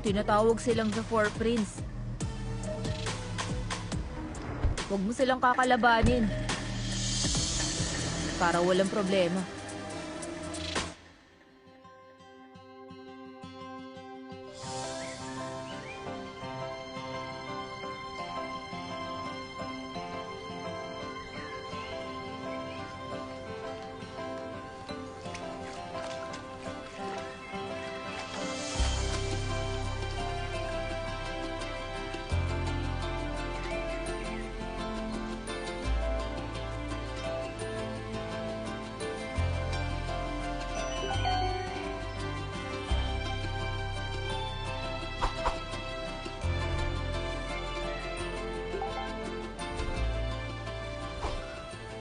Tinatawag silang The Four Prince. Huwag mo silang kakalabanin. Para walang problema.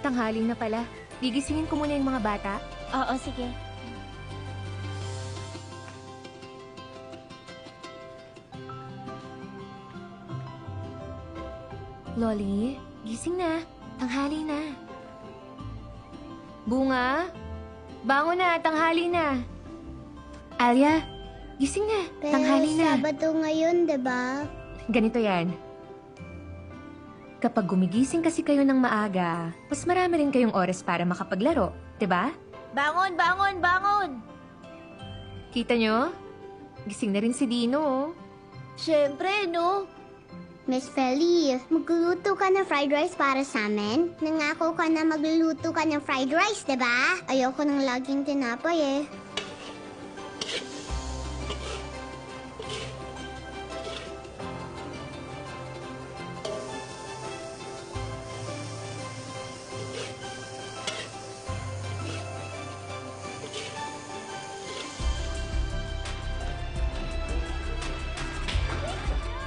Tanghali na pala. Gigisingin ko muna yung mga bata. Oo, sige. Loli, gising na. Tanghali na. Bunga, bangon na. Tanghali na. Alia, gising na. Tanghali na. Pero Sabado ngayon, diba? Ganito yan. Kapag gumigising kasi kayo ng maaga, mas marami rin kayong oras para makapaglaro, 'di ba? Bangon, bangon, bangon! Kita nyo? Gising na rin si Dino, oh. Siyempre, no? Miss Feli, magluluto ka ng fried rice para sa amin? Nangako ka na magluluto ka ng fried rice, diba? Ayoko nang laging tinapay eh.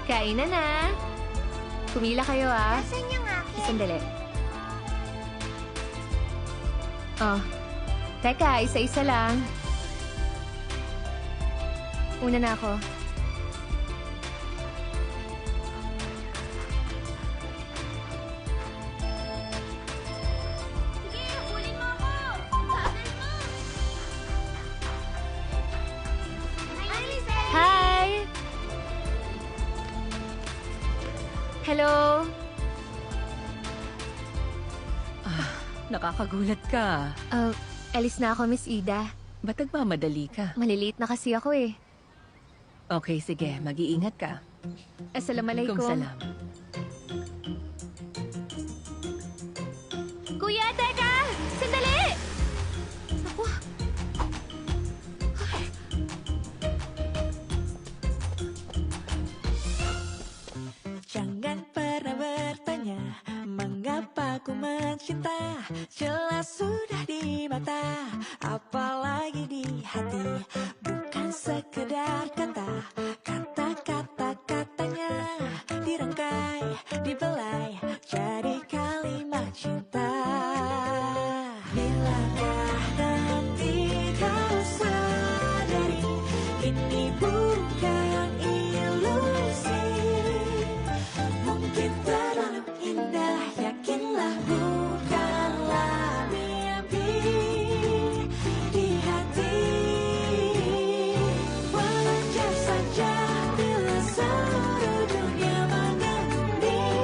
Kainan na. Kumila kayo, ah. Nasaan yung akin? Sandali. Oh. Teka, isa-isa lang. Una na ako. Sige, hulin mo ako! Sabi mo! Hi, Miss Feli! Hi! Hello? Nakakagulat ka. Alis na ako, Miss Ida. Ba't nagmamadali ka? Maliliit na kasi ako eh. Okay, sige. Mag-iingat ka. Assalamualaikum. Kung salam. Kuya, teka! Sandali! Ako. Jangan pernah bertanya mengapa ku mencinta. Jelas sudah di mata, apalagi di hati. Bukan sekedar kata, kata-kata-katanya dirangkai, dibelai jadi kalimat cinta. Bilakah nanti kau sadari ini bukan ilusi. Mungkin terlalu indah, yakinlah bukanlah mimpi di hati. Wajar saja bila seluruh dunia mengenang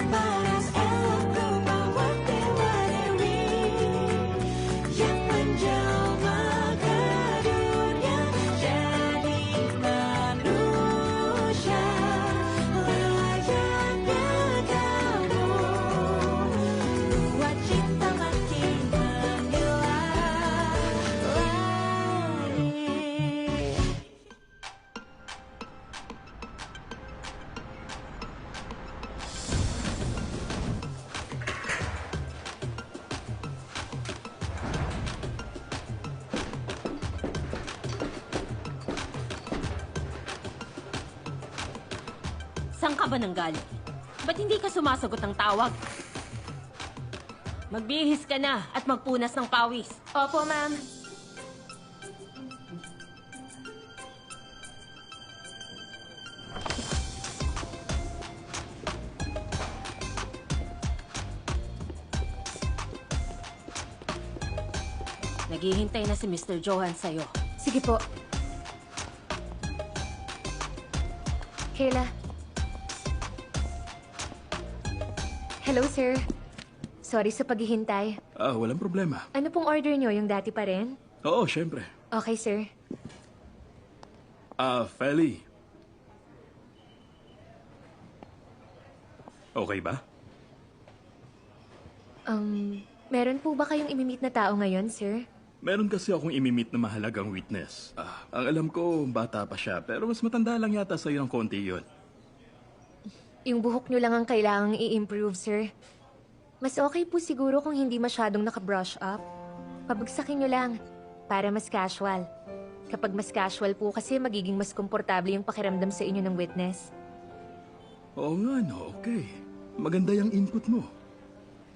paras elokku bawa dewa dewi yang menjelma ke dunia jadi manusia. Layaknya kamu buat cinta makin menggila lagi. Saan ka ba nanggaling? Ba't hindi ka sumasagot ng tawag? Magbihis ka na at magpunas ng pawis. Opo, ma'am. Naghihintay na si Mr. Johan sa'yo. Sige po. Kayla. Hello, sir. Sorry sa paghihintay. Walang problema. Ano pong order nyo? Yung dati pa rin? Oo, syempre. Okay, sir. Feli. Okay ba? Meron po ba kayong imimit na tao ngayon, sir? Meron kasi akong imimit na mahalagang witness. Ang alam ko, bata pa siya, pero mas matanda lang yata sa'yo ng konti yun. Yung buhok nyo lang ang kailangang i-improve, sir. Mas okay po siguro kung hindi masyadong naka-brush up. Pabagsakin nyo lang, para mas casual. Kapag mas casual po kasi, magiging mas komportable yung pakiramdam sa inyo ng witness. Oo nga, no, okay. Maganda yung input mo.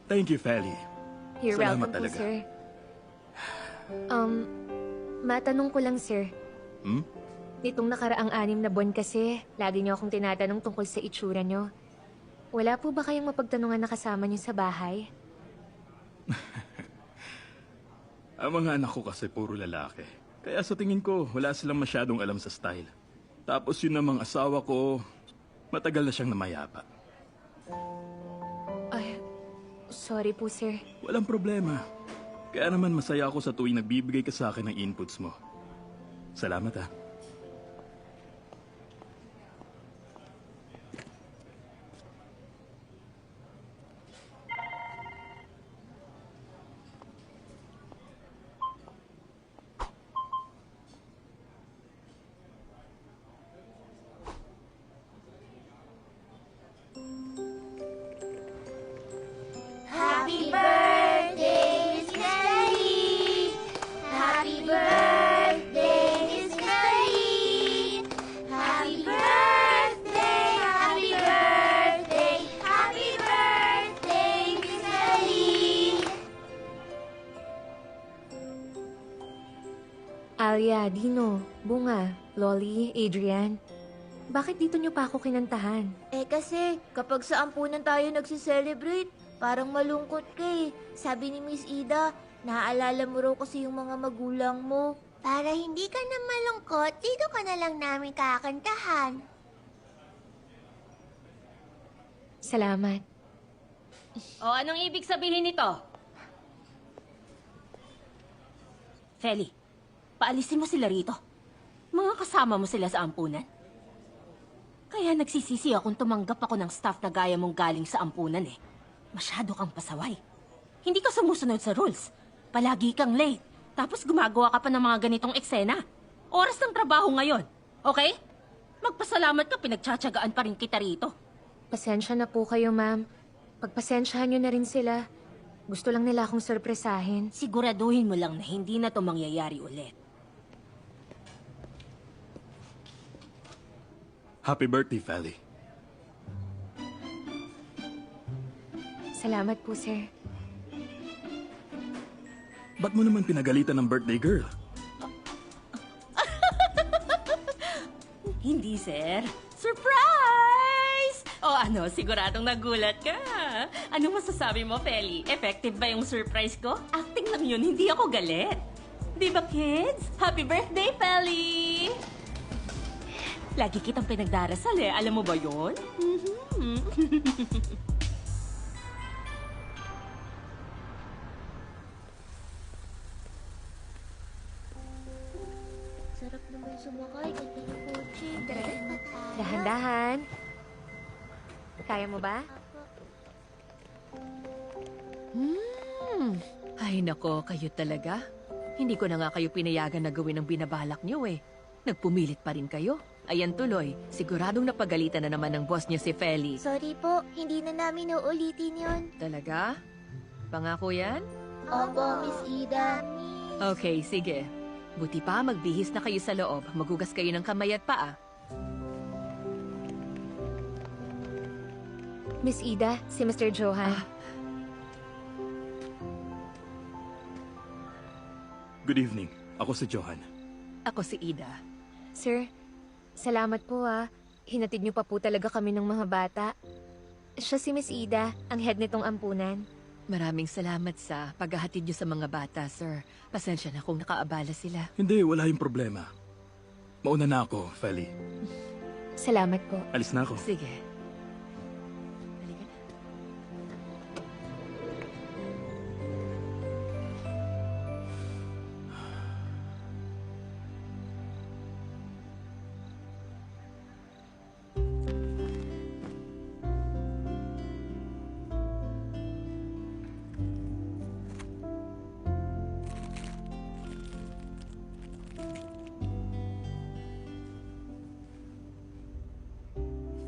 Thank you, Feli. You're Salamat welcome talaga. po, sir. Matanong ko lang, sir. Nitong nakaraang 6 na buwan kasi, lagi niyo akong tinatanong tungkol sa itsura niyo. Wala po ba kayong mapagtanungan na kasama niyo sa bahay? Ang mga anak ko kasi puro lalaki. Kaya sa tingin ko, wala silang masyadong alam sa style. Tapos yun namang asawa ko, matagal na siyang namayapa. Ay, sorry po, sir. Walang problema. Kaya naman masaya ako sa tuwing nagbibigay ka sa akin ng inputs mo. Salamat ha. Happy birthday, Miss Mary! Happy birthday, Miss Mary! Happy birthday, happy birthday, happy birthday, Miss Mary! Alia, Dino, Bunga, Lolly, Adrian. Bakit dito niyo pa ako kinantahan? Kasi kapag sa ampunan tayo nagsiselebrate, parang malungkot ka eh. Sabi ni Miss Ida, naaalala mo raw kasi yung mga magulang mo. Para hindi ka na malungkot, dito ka na lang namin kakantahan. Salamat. O, anong ibig sabihin nito? Feli, paalisin mo sila rito. Mga kasama mo sila sa ampunan. Kaya nagsisisi akong tumanggap ako ng staff na gaya mong galing sa ampunan eh. Masyado kang pasaway. Hindi ka sumusunod sa rules. Palagi kang late. Tapos gumagawa ka pa ng mga ganitong eksena. Oras ng trabaho ngayon. Okay? Magpasalamat ka, pinagtsatsagaan pa rin kita rito. Pasensya na po kayo, ma'am. Pagpasensyahan niyo na rin sila. Gusto lang nila akong sorpresahin. Siguraduhin mo lang na hindi na to mangyayari ulit. Happy birthday, Feli. Salamat po, sir. Ba't mo naman pinagalitan ng birthday girl? Hindi, sir. Surprise! O ano, siguradong nagulat ka. Ano masasabi mo, Feli? Effective ba yung surprise ko? Acting lang yun, hindi ako galit. Di ba, kids? Happy birthday, Feli! Lagi kitang pinagdarasal eh. Alam mo ba yun? Sarap naman sumakay, ganda ng kotse. Dahan-dahan. Kaya mo ba? Ay nako, kayo talaga. Hindi ko na nga kayo pinayagan na gawin ang binabalak niyo eh. Nagpumilit pa rin kayo. Ayan tuloy, siguradong napagalitan na naman ng boss niya si Feli. Sorry po, hindi na namin uulitin yon. Talaga? Pangako yan? Opo, Miss Ida. Okay, sige. Buti pa, magbihis na kayo sa loob. Magugas kayo ng kamay at paa. Miss Ida, si Mr. Johan. Good evening. Ako si Johan. Ako si Ida. Sir, salamat po ah. Hinatid niyo pa po talaga kami ng mga bata. Siya si Miss Ida, ang head nitong ampunan. Maraming salamat sa paghahatid niyo sa mga bata, sir. Pasensya na kung nakaabala sila. Hindi, wala yung problema. Mauna na ako, Feli. Salamat po. Alis na ako. Sige. Halika na.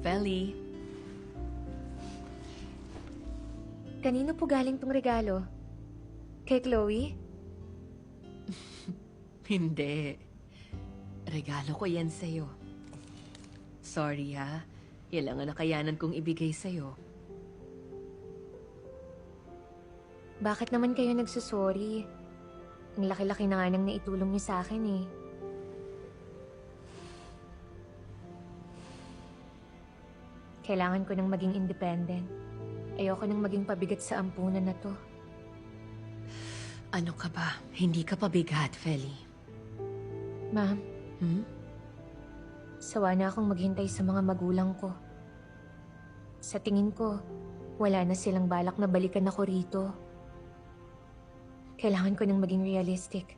Feli, Kanino po galing tong regalo? Kay Chloe? hindi. Regalo ko yan sa'yo. Sorry ha. Yan lang ang nakayanan kong ibigay sa'yo. Bakit naman kayo nagsusorry? Ang laki-laki na nga nang naitulong niyo sa akin eh. Kailangan ko nang maging independent. Ayoko nang maging pabigat sa ampunan na to. Ano ka ba? Hindi ka pabigat, Feli. Ma'am, Hmm? sawa na akong maghintay sa mga magulang ko. Sa tingin ko, wala na silang balak na balikan ako rito. Kailangan ko nang maging realistic.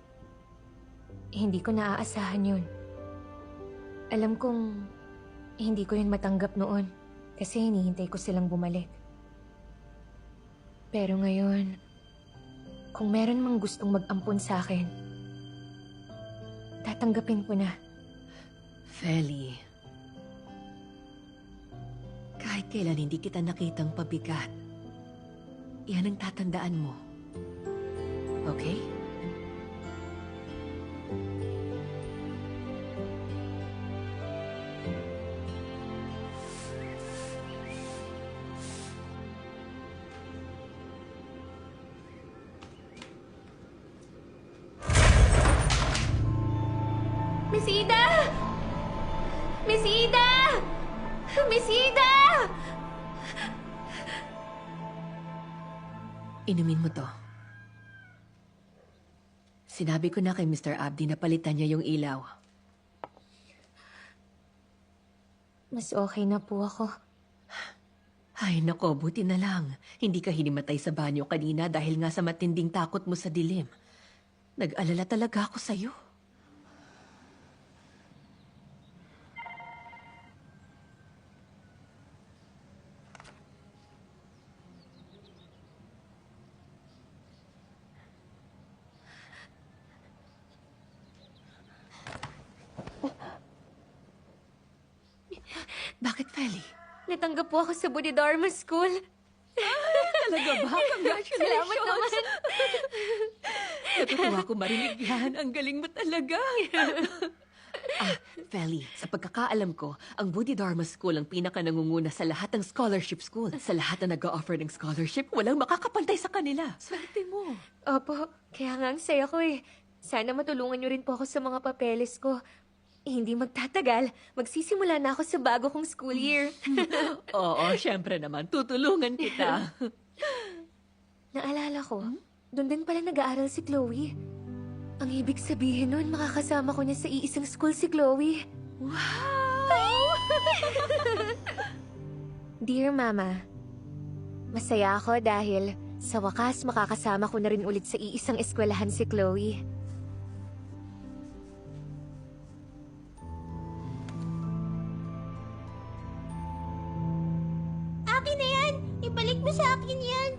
Hindi ko naaasahan yun. Alam kong hindi ko yun matanggap noon kasi hinihintay ko silang bumalik. Pero ngayon, kung meron mang gustong mag-ampun sa akin, tatanggapin ko na. Feli, kahit kailan hindi kita nakitang pabigat, yan ang tatandaan mo. Okay? Miss Ida! Miss Ida! Miss Ida! Inumin mo to. Sinabi ko na kay Mr. Abdi na palitan niya yung ilaw. Mas okay na po ako. Ay, nako, buti na lang. Hindi ka hinimatay sa banyo kanina dahil nga sa matinding takot mo sa dilim. Nag-alala talaga ako sa'yo. Bakit, Feli? Natanggap po ako sa Bodhidharma School. Talaga ba? Congratulations! Salamat naman. Natutuwa ko marinig yan. Ang galing mo talaga. Feli, sa pagkakaalam ko, ang Bodhidharma School ang pinaka-nangunguna sa lahat ng scholarship school. Sa lahat na nag-offer ng scholarship, walang makakapantay sa kanila. Swerte mo. Opo, kaya nga ang saya ko eh. Sana matulungan niyo rin po ako sa mga papeles ko. Hindi magtatagal, magsisimula na ako sa bago kong school year. Oo, syempre naman. Tutulungan kita. Naalala ko, doon din pala nag-aaral si Chloe. Ang ibig sabihin nun, makakasama ko niya sa iisang school si Chloe. Wow! Dear Mama, masaya ako dahil sa wakas makakasama ko na rin ulit sa iisang eskwelahan si Chloe. Akin na yan! Ibalik mo sa akin yan!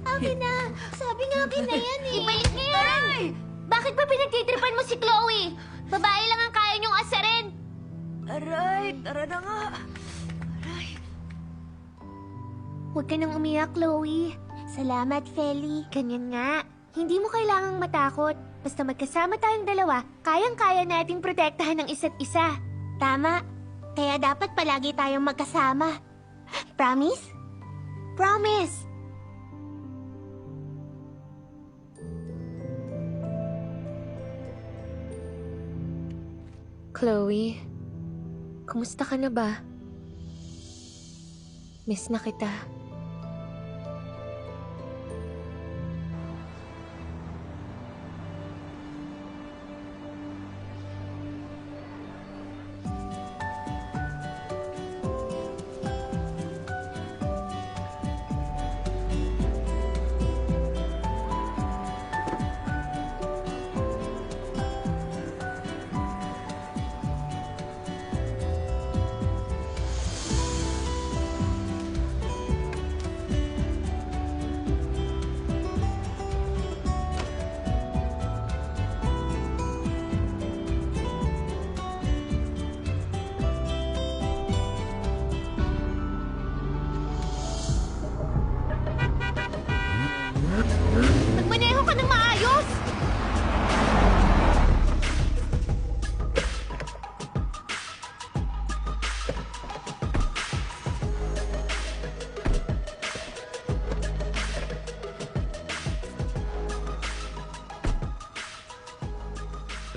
Akin na! Sabi nga akin na yan eh! Ibalik niyo yan! Bakit ba pinagtitripan mo si Chloe? Babae lang ang kaya niyong asarin. Aray, tara na nga. Aray. Huwag ka nang umiyak, Chloe. Salamat, Feli. Ganyan nga. Hindi mo kailangang matakot. Basta magkasama tayong dalawa, kayang-kaya nating protektahan ng isa't isa. Tama. Kaya dapat palagi tayong magkasama. Promise? Promise! Chloe, kumusta ka na ba? Miss na kita.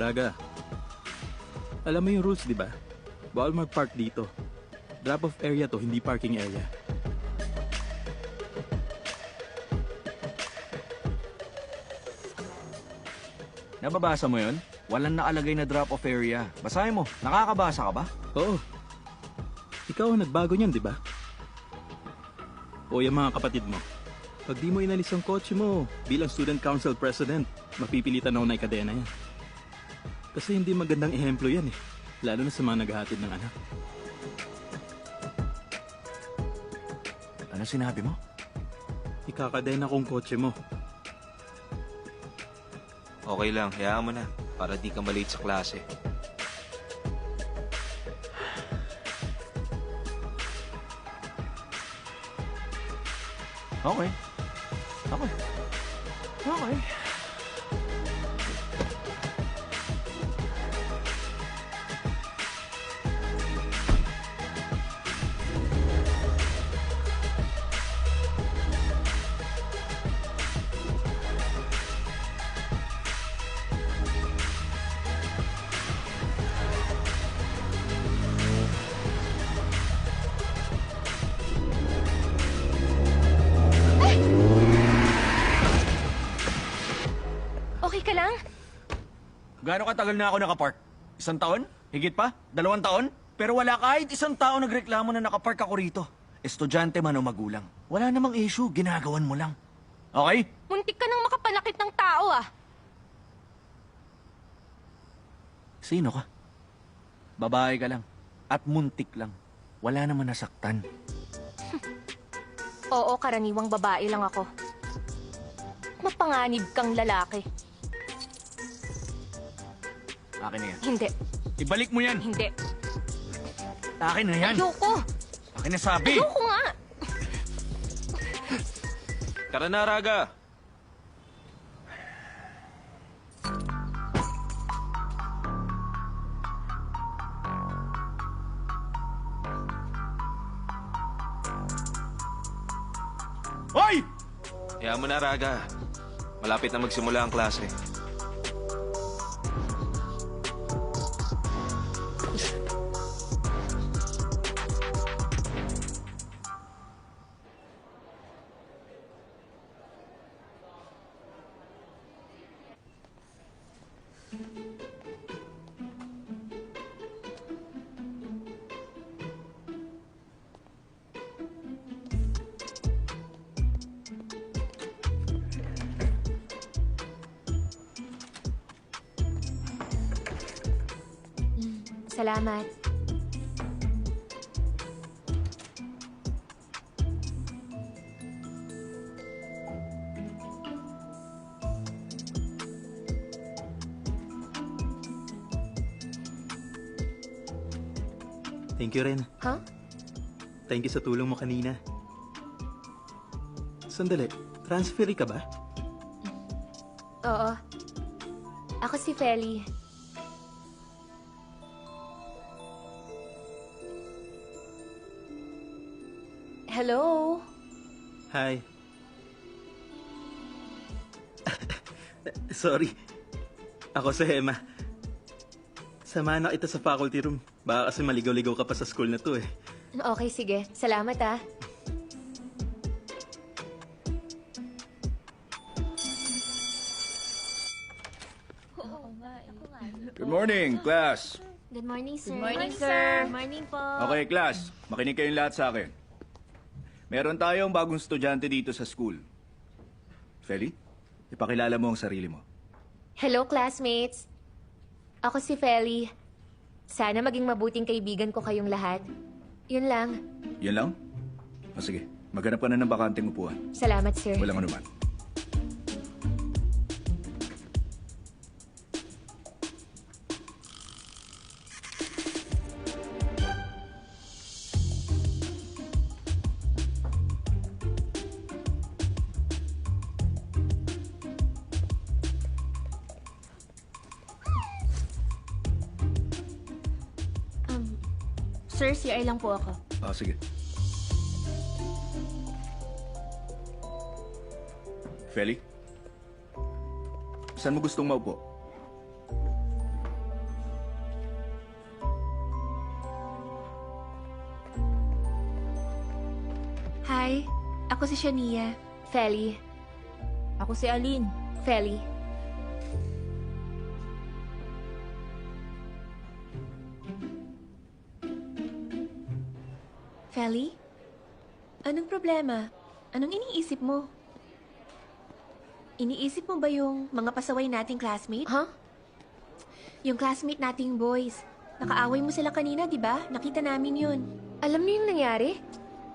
Raga, alam mo yung rules, di ba? Bawal mag-park dito. Drop-off area to, hindi parking area. Nababasa mo yun? Walang nakalagay na drop-off area. Basahin mo. Nakakabasa ka ba? Oo. Ikaw ang nagbago niyan, di ba? O yung mga kapatid mo. Pag di mo inalis ang kotse mo bilang student council president, mapipilitan ako na ikadena yan. Kasi hindi magandang ehemplo yan eh. Lalo na sa mga naghahatid ng anak. Ano sinabi mo? Ikakadena kong kotse mo. Okay lang, hayaan mo na. Para di ka malate sa klase. Okay. Okay. Okay. Okay ka lang? Gaano katagal na ako nakapark? 1 taon? Higit pa? 2 taon? Pero wala kahit 1 tao nagreklamo na nakapark ako rito. Estudyante man o magulang. Wala namang issue, ginagawan mo lang. Okay? Muntik ka nang makapanakit ng tao ah. Sino ka? Babae ka lang. At muntik lang. Wala naman nasaktan. Oo, karaniwang babae lang ako. Mapanganib kang lalaki. Akin na yan. Hindi, Ibalik mo yan! hindi. Akin na yan! Ayoko! Akin na sabi! Ayoko nga! Tara na, Raga! Hoy! Hayaan mo na, Raga. Malapit na magsimula ang klase. Salamat. Thank you rin. Huh? Thank you sa tulong mo kanina. Sandali, transferee ka ba? Oo. Ako si Feli. Hello? Hi. Sorry. Ako si Emma. Samahan na kita sa faculty room. Baka kasi maligaw-ligaw ka pa sa school na to eh. Okay, sige. Salamat ah. Good morning, class. Good morning, sir. Good morning, sir. Good morning po. Okay, class. Makinig kayong lahat sa akin. Meron tayong bagong estudyante dito sa school. Feli, ipakilala mo ang sarili mo. Hello, classmates. Ako si Feli. Sana maging mabuting kaibigan ko kayong lahat. Yun lang. Yan lang? O sige, maghanap ka na ng bakanteng upuan. Salamat, sir. Walang anuman. Sir, CR lang po ako. Sige. Feli? Saan mo gustong maupo? Hi, ako si Shania. Feli. Ako si Aline. Feli. Feli? Anong problema? Anong iniisip mo? Iniisip mo ba yung mga pasaway nating classmate? Huh? Yung classmate nating boys. Nakaaway mo sila kanina, di ba? Nakita namin yun. Alam niyo yung nangyari?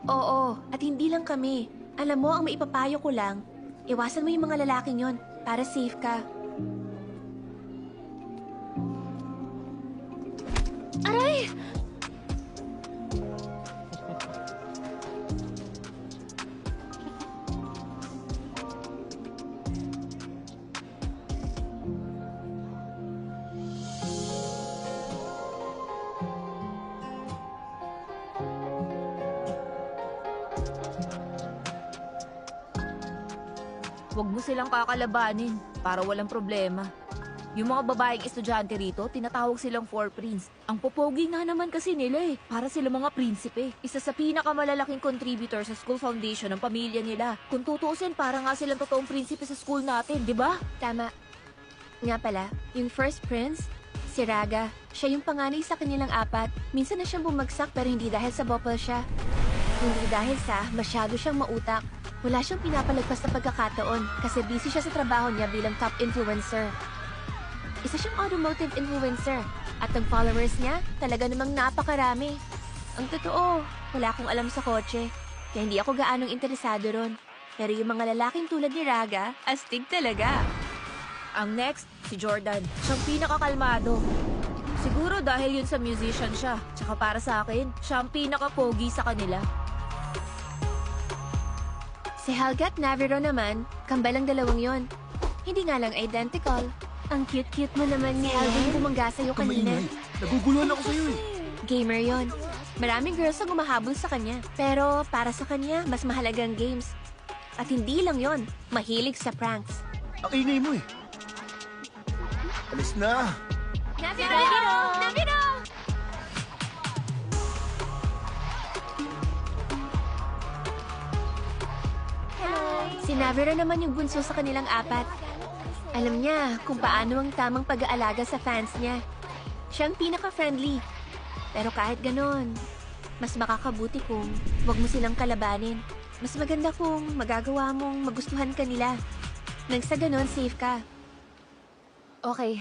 Oo, at hindi lang kami. Alam mo, ang maipapayo ko lang, iwasan mo yung mga lalaking yon para safe ka. Aray! Huwag mo silang kakalabanin para walang problema. Yung mga babaeng estudyante rito, tinatawag silang four prince. Ang popogi nga naman kasi nila eh. Para sila mga prinsipe. Isa sa pinakamalalaking contributor sa school foundation ng pamilya nila. Kung tutuusin, para nga silang totoong prinsipe sa school natin, di ba? Tama. Nga pala, yung first prince, si Raga. Siya yung panganay sa kanilang apat. Minsan na siyang bumagsak pero hindi dahil sa bopal siya. Hindi dahil sa masyado siyang mautak. Wala siyang pinapalagpas na pagkakataon kasi busy siya sa trabaho niya bilang top influencer. Isa siyang automotive influencer at ang followers niya talaga namang napakarami. Ang totoo, wala akong alam sa kotse kaya hindi ako gaanong interesado ron. Pero yung mga lalaking tulad ni Raga, astig talaga. Ang next, si Jordan. Siyang pinakakalmado. Siguro dahil yun sa musician siya. Tsaka para sa akin, siya ang pinaka-pogi sa kanila. Si Helga at Naviro naman, kambalang dalawang yon. Hindi nga lang identical. Ang cute-cute mo naman ni Alvin bumangga sa'yo kanina. Naguguluhan ako sa'yo eh. Gamer yon. Maraming girls ang humahabol sa kanya. Pero para sa kanya, mas mahalagang games. At hindi lang yon, mahilig sa pranks. Ang ingay mo eh. Alis na. Naviro! Naviro! Si Naviro naman yung bunso sa kanilang apat. Alam niya kung paano ang tamang pag-aalaga sa fans niya. Siya ang pinaka-friendly. Pero kahit ganon, mas makakabuti kung wag mo silang kalabanin. Mas maganda kung magagawa mong magustuhan ka nila. Nang sa ganon, safe ka. Okay.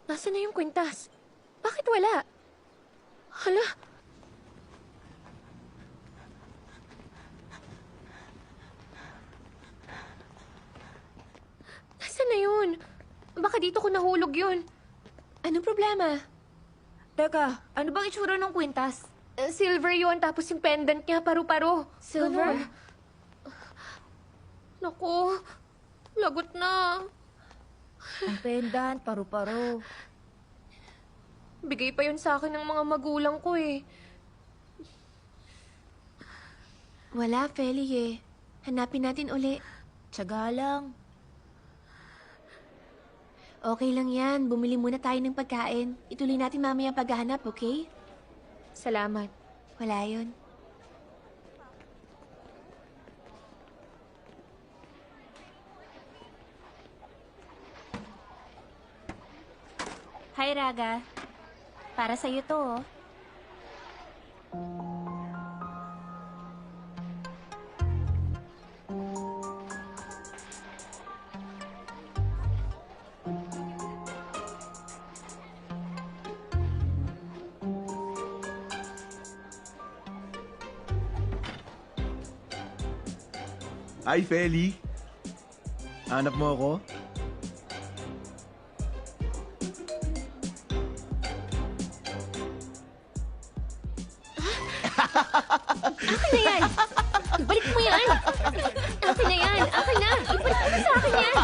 Nasaan na yung kwintas? Bakit wala? Hala? Nasaan na yun? Baka dito ko nahulog yun. Anong problema? Teka, ano bang itsura ng kwintas? Silver yun, tapos yung pendant niya, paru-paro. Silver? Ganon. Naku, lagot na. Ang pendant, paru-paro. Bigay pa yun sa akin ng mga magulang ko eh. Wala, Feli eh. Hanapin natin uli. Tiyaga lang. Okay lang yan. Bumili muna tayo ng pagkain. Ituloy natin mamaya ang paghahanap, okay? Salamat. Wala yun. Hi, Raga. Para sa'yo to, oh. Hi, Feli. Hanap mo ako? Akin na yan! Ibalik mo yan! Akin na yan! Akin na! Ibalik mo sa akin yan!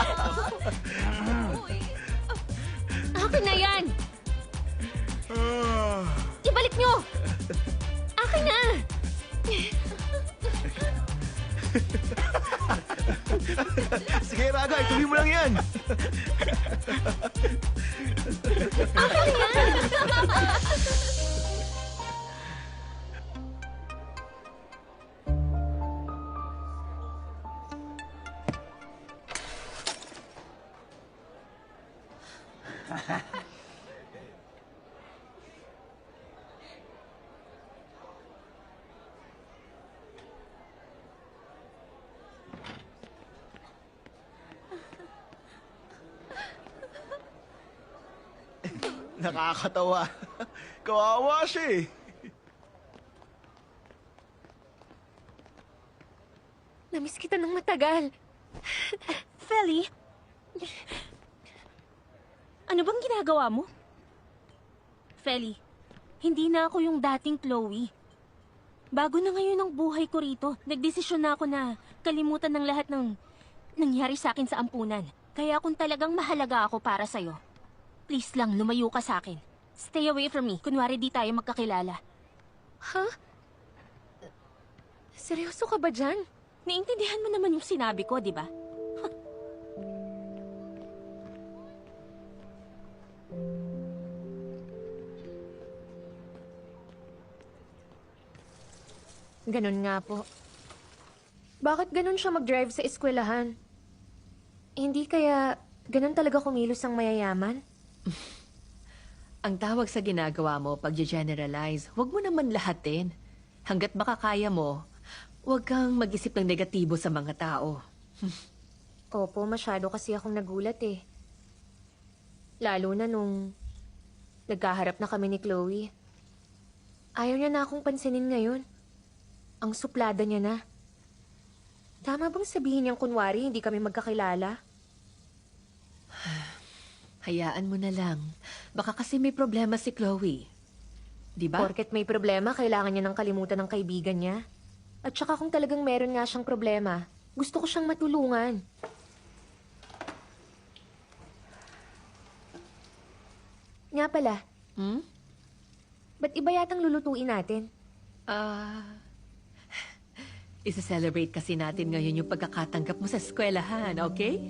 Akin na yan! Ibalik nyo! Akin na! Sige, Raga, ituloy mo lang yan. Akin na yan! Nakakatawa. Kawawa siya eh. Namiss kita ng matagal. Feli? Ano bang ginagawa mo? Feli, hindi na ako yung dating Chloe. Bago na ngayon ang buhay ko rito, nagdesisyon na ako na kalimutan ng lahat ng nangyari sa akin sa ampunan. Kaya kung talagang mahalaga ako para sa'yo, please lang, lumayo ka sa akin. Stay away from me, kunwari di tayo magkakilala. Ha? Seryoso ka ba dyan? Naintindihan mo naman yung sinabi ko, di ba? Ganun nga po. Bakit ganun siya mag-drive sa eskwelahan? Hindi kaya ganun talaga kumilos ang mayayaman? Ang tawag sa ginagawa mo, pag-generalize, huwag mo naman lahatin. Hanggat makakaya mo, huwag kang mag-isip ng negatibo sa mga tao. Opo, masyado kasi akong nagulat eh. Lalo na nung nagkaharap na kami ni Chloe. Ayaw niya na akong pansinin ngayon. Ang suplada niya na. Tama bang sabihin niyang kunwari hindi kami magkakilala? Hayaan mo na lang. Baka kasi may problema si Chloe. Di ba? Porket may problema, kailangan niya ng kalimutan ng kaibigan niya. At saka kung talagang meron nga siyang problema, gusto ko siyang matulungan. Nga pala, ba't iba yatang lulutuin natin? Isa-celebrate kasi natin ngayon yung pagkakatanggap mo sa eskwelahan, okay?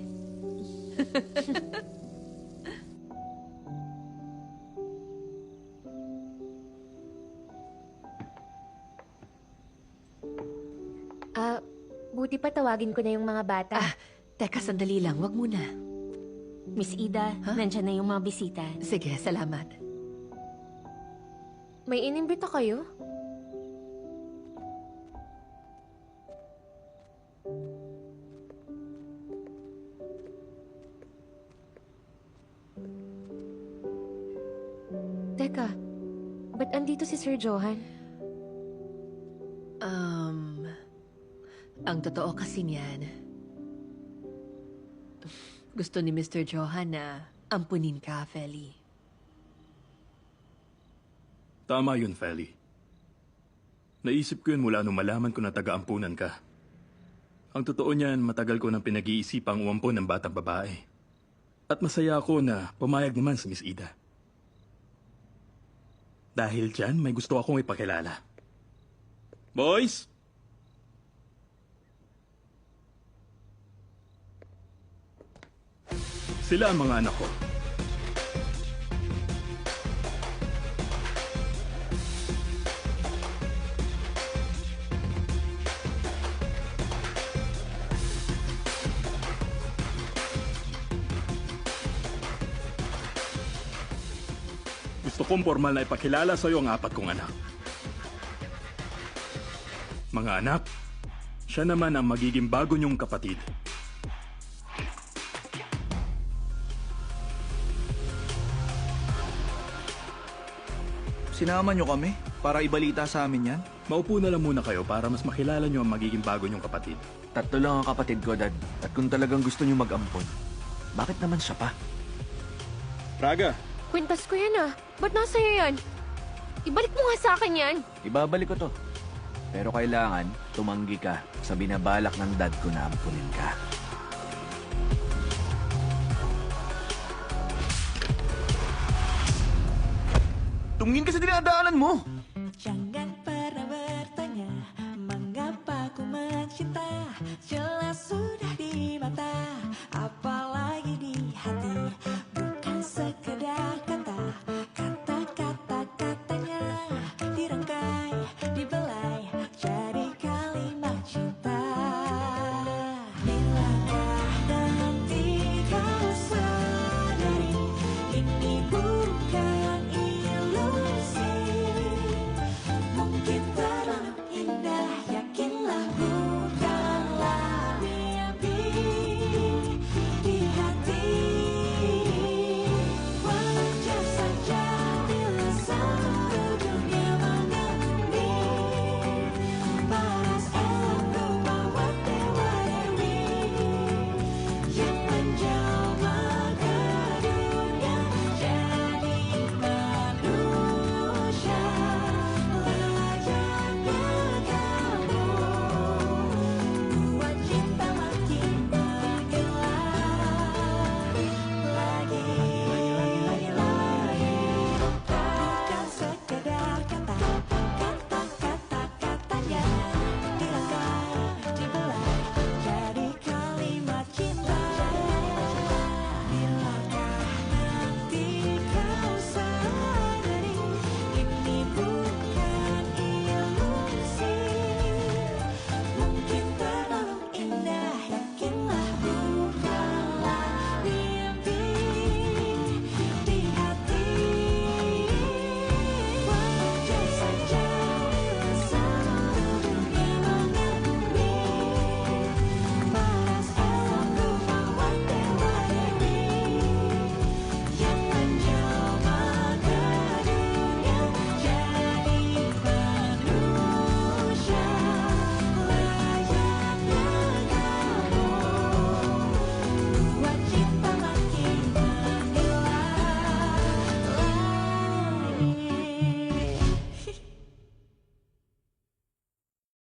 Buti pa tawagin ko na yung mga bata. Teka, sandali lang. Wag muna. Miss Ida, nandyan na yung mga bisita. Sige, salamat. May inimbita kayo? Teka, ba't andito si Sir Johan? Ang totoo kasi niyan, gusto ni Mr. Johan na ampunin ka, Feli. Tama yun, Feli. Naisip ko yun mula nung malaman ko na taga-ampunan ka. Ang totoo niyan, matagal ko nang pinag-iisipang umampun ng batang babae. At masaya ako na pumayag naman si Miss Ida. Dahil dyan, may gusto akong ipakilala. Boys! Sila ang mga anak ko. Gusto kong formal na ipakilala sa iyo ang 4 kong anak. Mga anak, siya naman ang magiging bago niyong kapatid. Sinama niyo kami para ibalita sa amin yan? Maupo na lang muna kayo para mas makilala niyo ang magiging bago niyong kapatid. 3 lang ang kapatid ko, Dad. At kung talagang gusto niyo mag-ampon, bakit naman siya pa? Raga, Kwintas ko yan ah. Ba't nasa iyo yan? Ibalik mo nga sa akin yan. Ibabalik ko to. Pero kailangan tumanggi ka sa binabalak ng dad ko na ampunin ka. Tumingin ka sa dinadaanan mo! Jangan